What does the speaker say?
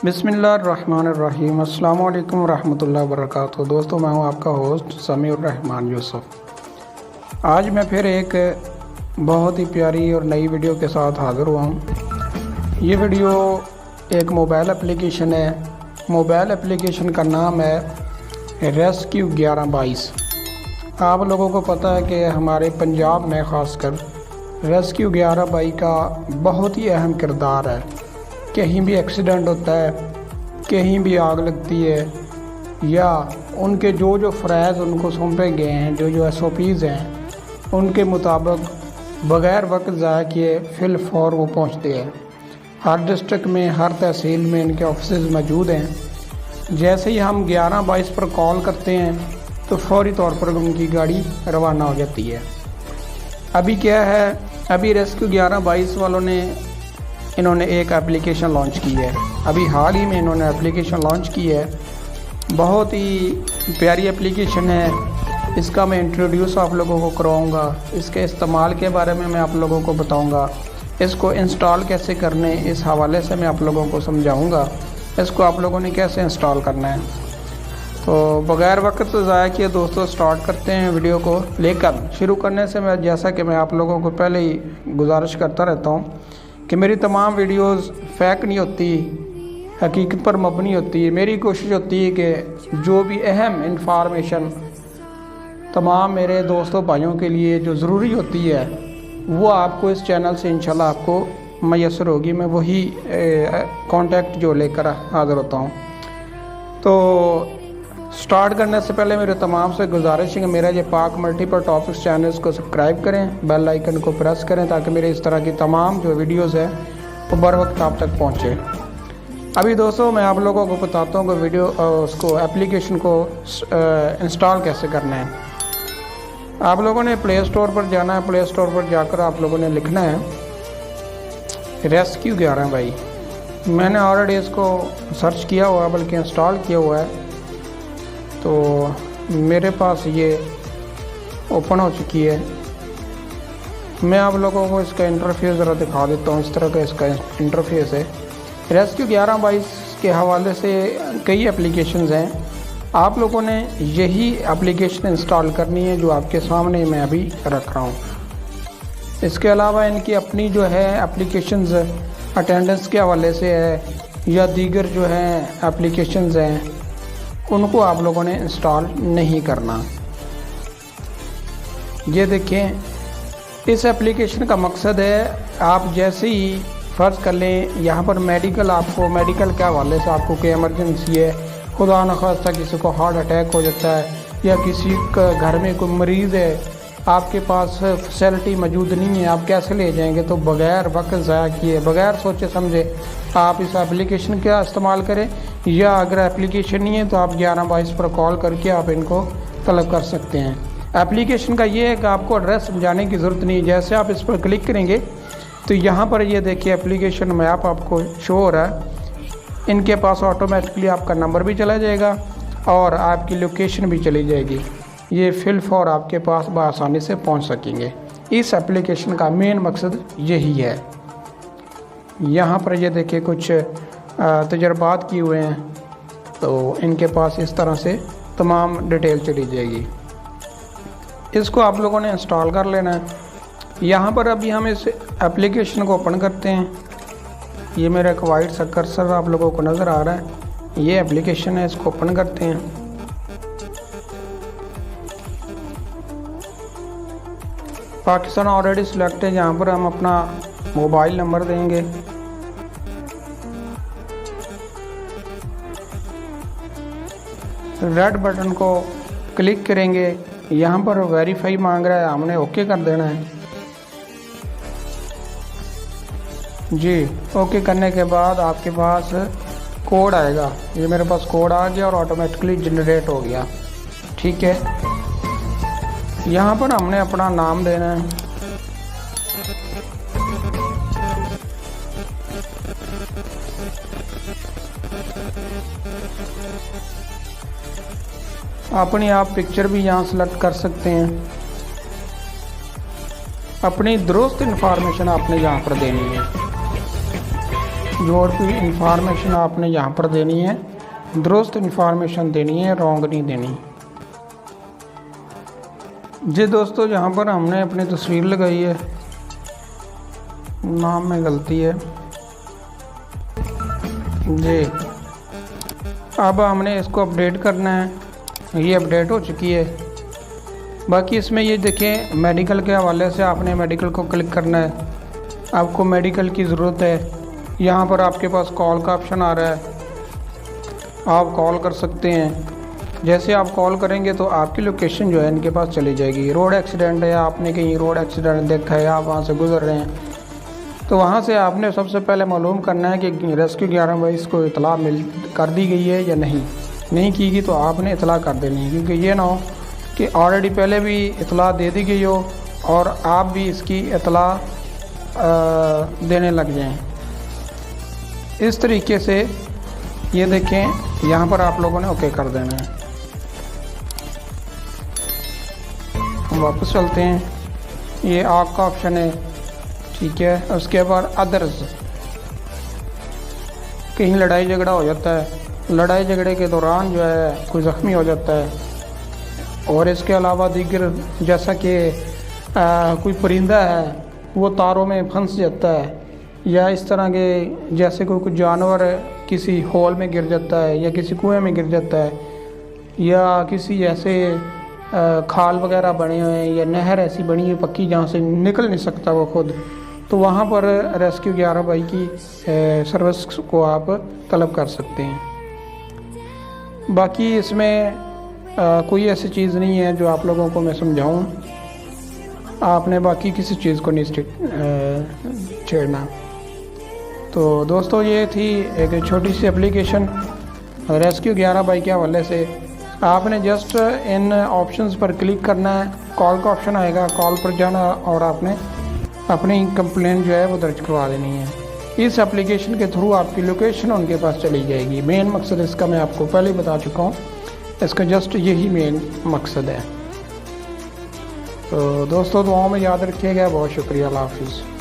बिस्मिल्लाहिर्रहमानिर्रहीम। अस्सलाम वालेकुम रहमतुल्लाहि वबरकातुहू। दोस्तों, मैं हूं आपका होस्ट समीउर रहमान यूसुफ। आज मैं फिर एक बहुत ही प्यारी और नई वीडियो के साथ हाज़िर हुआ हूं। ये वीडियो एक मोबाइल एप्लीकेशन है। मोबाइल एप्लीकेशन का नाम है रेस्क्यू 1122। आप लोगों को पता है कि हमारे पंजाब में ख़ासकर रेस्क्यू 1122 का बहुत ही अहम किरदार है। कहीं भी एक्सीडेंट होता है, कहीं भी आग लगती है, या उनके जो फ़राइज़ उनको सौंपे गए हैं, जो SOPs हैं, उनके मुताबिक बग़ैर वक्त ज़ाया किए फिल फौर वो पहुँचते हैं। हर डिस्ट्रिक्ट में, हर तहसील में इनके ऑफिस मौजूद हैं। जैसे ही हम 1122 पर कॉल करते हैं तो फौरी तौर पर उनकी गाड़ी रवाना हो जाती है। अभी क्या है, अभी रेस्क्यू 1122 वालों ने इन्होंने एक एप्लीकेशन लॉन्च की है। अभी हाल ही में इन्होंने एप्लीकेशन लॉन्च की है। बहुत ही प्यारी एप्लीकेशन है। इसका मैं इंट्रोड्यूस आप लोगों को कराऊंगा। इसके इस्तेमाल के बारे में मैं आप लोगों को बताऊंगा। इसको इंस्टॉल कैसे करने, इस हवाले से मैं आप लोगों को समझाऊंगा। इसको आप लोगों ने कैसे इंस्टॉल करना है। तो बग़ैर वक्त ज़ाया किए दोस्तों स्टार्ट करते हैं वीडियो को। लेकर शुरू करने से मैं, जैसा कि मैं आप लोगों को पहले ही गुजारिश करता रहता हूँ कि मेरी तमाम वीडियोस फेक नहीं होती, हकीकत पर मबनी होती है। मेरी कोशिश होती है कि जो भी अहम इंफॉर्मेशन तमाम मेरे दोस्तों भाइयों के लिए जो ज़रूरी होती है वो आपको इस चैनल से इंशाल्लाह आपको मैसर होगी। मैं वही कांटेक्ट जो लेकर हाज़िर होता हूँ। तो स्टार्ट करने से पहले मेरे तमाम से गुजारिश है कि मेरा ये पाक मल्टीपल टॉपिक्स चैनल्स को सब्सक्राइब करें, बेल आइकन को प्रेस करें, ताकि मेरे इस तरह की तमाम जो वीडियोस है वो बर वक्त आप तक पहुँचे। अभी दोस्तों मैं आप लोगों को बताता हूँ कि उसको एप्लीकेशन को इंस्टॉल कैसे करना है। आप लोगों ने प्ले स्टोर पर जाना है। प्ले स्टोर पर जाकर आप लोगों ने लिखना है रेस्क्यू 1122। मैंने ऑलरेडी इसको सर्च किया हुआ है, बल्कि इंस्टॉल किया हुआ है। तो मेरे पास ये ओपन हो चुकी है। मैं आप लोगों को इसका इंटरफेस ज़रा दिखा देता हूँ। इस तरह का इसका इंटरफेस है। रेस्क्यू 1122 के हवाले से कई एप्लीकेशंस हैं। आप लोगों ने यही एप्लीकेशन इंस्टॉल करनी है जो आपके सामने मैं अभी रख रहा हूँ। इसके अलावा इनकी अपनी जो है एप्लीकेशंस अटेंडेंस के हवाले से है, या दीगर जो हैं एप्लीकेशंस हैं, उनको आप लोगों ने इंस्टॉल नहीं करना। ये देखें, इस एप्लीकेशन का मकसद है, आप जैसे ही फ़र्ज़ कर लें यहाँ पर मेडिकल के हवाले से आपको कोई इमरजेंसी है, खुदा न खास्ता किसी को हार्ट अटैक हो जाता है, या किसी का घर में कोई मरीज़ है, आपके पास फैसिलिटी मौजूद नहीं है, आप कैसे ले जाएंगे। तो बग़ैर वक्त ज़ाया किए, बग़ैर सोचे समझे आप इस एप्लीकेशन का इस्तेमाल करें, या अगर एप्लीकेशन नहीं है तो आप 1122 पर कॉल करके आप इनको तलब कर सकते हैं। एप्लीकेशन का ये है कि आपको एड्रेस समझाने की ज़रूरत नहीं है। जैसे आप इस पर क्लिक करेंगे तो यहाँ पर ये देखिए एप्लीकेशन मैप आपको शो हो रहा है। इनके पास ऑटोमेटिकली आपका नंबर भी चला जाएगा और आपकी लोकेशन भी चली जाएगी। ये फिल फॉर आपके पास बआसानी से पहुँच सकेंगे। इस एप्लीकेशन का मेन मकसद यही है। यहाँ पर ये देखिए कुछ तजर्बात किए हुए हैं, तो इनके पास इस तरह से तमाम डिटेल चली जाएगी। इसको आप लोगों ने इंस्टॉल कर लेना है। यहाँ पर अभी हम इस एप्लीकेशन को ओपन करते हैं। ये मेरा एक वाइट सा कर्सर आप लोगों को नज़र आ रहा है, ये एप्लीकेशन है। इसको ओपन करते हैं। पाकिस्तान ऑलरेडी सिलेक्ट है। यहाँ पर हम अपना मोबाइल नंबर देंगे। रेड बटन को क्लिक करेंगे। यहाँ पर वेरीफाई मांग रहा है, हमने ओके कर देना है जी। ओके करने के बाद आपके पास कोड आएगा। ये मेरे पास कोड आ गया और ऑटोमेटिकली जनरेट हो गया। ठीक है, यहाँ पर हमने अपना नाम देना है। अपनी आप पिक्चर भी यहाँ सेलेक्ट कर सकते हैं। अपनी दुरुस्त इंफॉर्मेशन आपने यहाँ पर देनी है। जो भी इंफॉर्मेशन आपने यहाँ पर देनी है, दुरुस्त इंफॉर्मेशन देनी है, रॉन्ग नहीं देनी। जी दोस्तों, यहाँ पर हमने अपनी तस्वीर लगाई है, नाम में गलती है जी। अब हमने इसको अपडेट करना है, ये अपडेट हो चुकी है। बाकी इसमें ये देखें, मेडिकल के हवाले से आपने मेडिकल को क्लिक करना है। आपको मेडिकल की ज़रूरत है, यहाँ पर आपके पास कॉल का ऑप्शन आ रहा है, आप कॉल कर सकते हैं। जैसे आप कॉल करेंगे तो आपकी लोकेशन जो है इनके पास चली जाएगी। रोड एक्सीडेंट है, आपने कहीं रोड एक्सीडेंट देखा है, आप वहाँ से गुजर रहे हैं, तो वहाँ से आपने सबसे पहले मालूम करना है कि रेस्क्यू 1122 को इतला मिल कर दी गई है या नहीं की गई, तो आपने इतला कर देनी है। क्योंकि ये ना हो कि ऑलरेडी पहले भी इतला दे दी गई हो और आप भी इसकी इतला देने लग जाएं। इस तरीके से ये देखें, यहाँ पर आप लोगों ने ओके कर देना है। हम वापस चलते हैं, ये आग का ऑप्शन है, ठीक है। उसके बाद अदर्स, कहीं लड़ाई झगड़ा हो जाता है, लड़ाई झगड़े के दौरान जो है कोई ज़ख्मी हो जाता है, और इसके अलावा दीगर जैसा कि कोई परिंदा है वो तारों में फंस जाता है, या इस तरह के जैसे कोई जानवर किसी होल में गिर जाता है या किसी कुएं में गिर जाता है, या किसी ऐसे खाल वगैरह बने हुए हैं या नहर ऐसी बनी है पक्की जहाँ से निकल नहीं सकता वो खुद, तो वहाँ पर रेस्क्यू 1122 की सर्विस को आप तलब कर सकते हैं। बाकी इसमें कोई ऐसी चीज़ नहीं है जो आप लोगों को मैं समझाऊं, आपने बाकी किसी चीज़ को नहीं छेड़ना। तो दोस्तों, ये थी एक छोटी सी एप्लीकेशन रेस्क्यू 1122 के हवाले से। आपने जस्ट इन ऑप्शंस पर क्लिक करना है, कॉल का ऑप्शन आएगा, कॉल पर जाना और आपने अपनी कंप्लेंट जो है वो दर्ज करवा देनी है। इस एप्लीकेशन के थ्रू आपकी लोकेशन उनके पास चली जाएगी। मेन मकसद इसका मैं आपको पहले ही बता चुका हूँ, इसका जस्ट यही मेन मकसद है। तो दोस्तों, दुआओं में याद रखिएगा। बहुत शुक्रिया, अल्लाह हाफिज़।